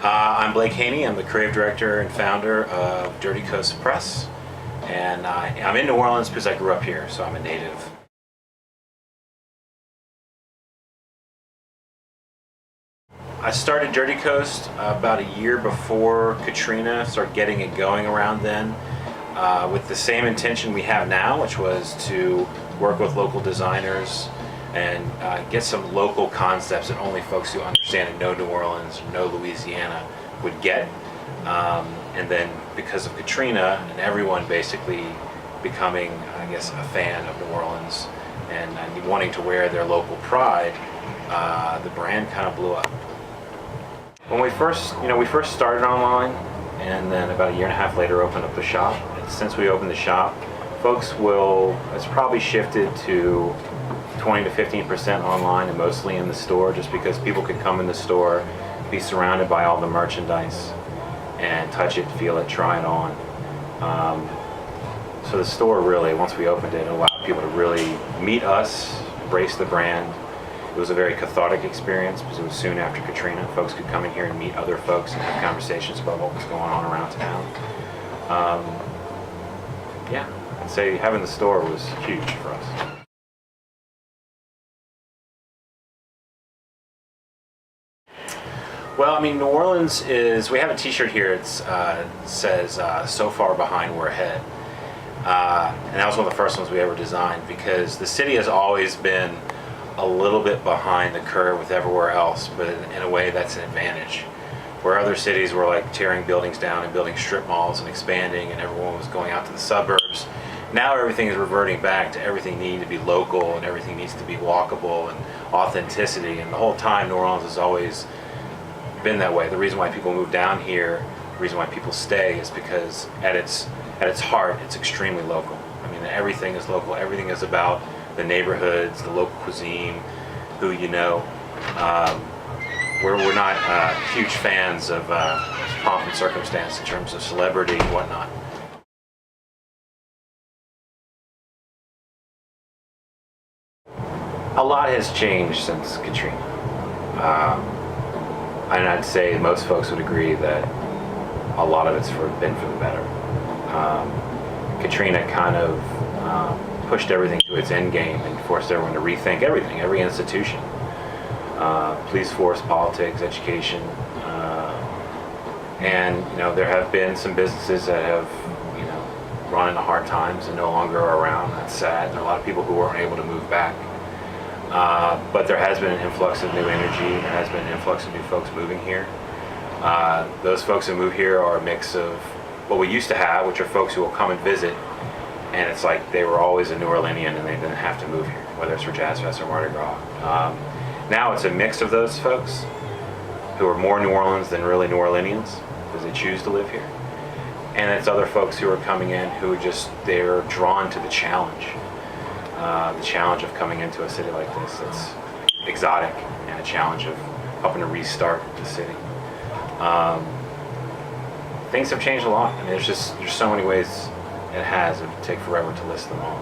I'm Blake Haney. I'm the creative director and founder of Dirty Coast Press, and I'm in New Orleans because I grew up here, so I'm a native. I started Dirty Coast about a year before Katrina, started getting it going around then, with the same intention we have now, which was to work with local designers and get some local concepts that only folks who understand and know New Orleans or know Louisiana would get. And then because of Katrina and everyone basically becoming, I guess, a fan of New Orleans and wanting to wear their local pride, the brand kind of blew up. When we first started online, and then about a year and a half later opened up the shop. And since we opened the shop, it's probably shifted to 20 to 15% online and mostly in the store, just because people could come in the store, be surrounded by all the merchandise, and touch it, feel it, try it on. So the store really, once we opened it, allowed people to really meet us, embrace the brand. It was a very cathartic experience because it was soon after Katrina. Folks could come in here and meet other folks and have conversations about what was going on around town. Yeah, I'd say having the store was huge for us. Well, I mean, New Orleans is, we have a t-shirt here, it says, so far behind we're ahead. And that was one of the first ones we ever designed, because the city has always been a little bit behind the curve with everywhere else, but in a way that's an advantage. Where other cities were like tearing buildings down and building strip malls and expanding, and everyone was going out to the suburbs, now everything is reverting back to everything needing to be local and everything needs to be walkable and authenticity. And the whole time New Orleans has always been that way. The reason why people move down here, the reason why people stay, is because at its heart, it's extremely local. I mean, everything is local. Everything is about the neighborhoods, the local cuisine, who you know. We're not huge fans of pomp and circumstance in terms of celebrity and whatnot. A lot has changed since Katrina. And I'd say most folks would agree that a lot of it's been for the better. Katrina kind of pushed everything to its end game and forced everyone to rethink everything, every institution. Police force, politics, education. And there have been some businesses that have run into hard times and no longer are around. That's sad. There are a lot of people who weren't able to move back. But there has been an influx of new energy. There has been an influx of new folks moving here. Those folks who move here are a mix of what we used to have, which are folks who will come and visit, and it's like they were always a New Orleanian and they didn't have to move here, whether it's for Jazz Fest or Mardi Gras. Now it's a mix of those folks who are more New Orleans than really New Orleanians because they choose to live here. And it's other folks who are coming in who they're drawn to the challenge of coming into a city like this. It's exotic, and a challenge of helping to restart the city. Things have changed a lot. I mean, there's so many ways it has. It would take forever to list them all.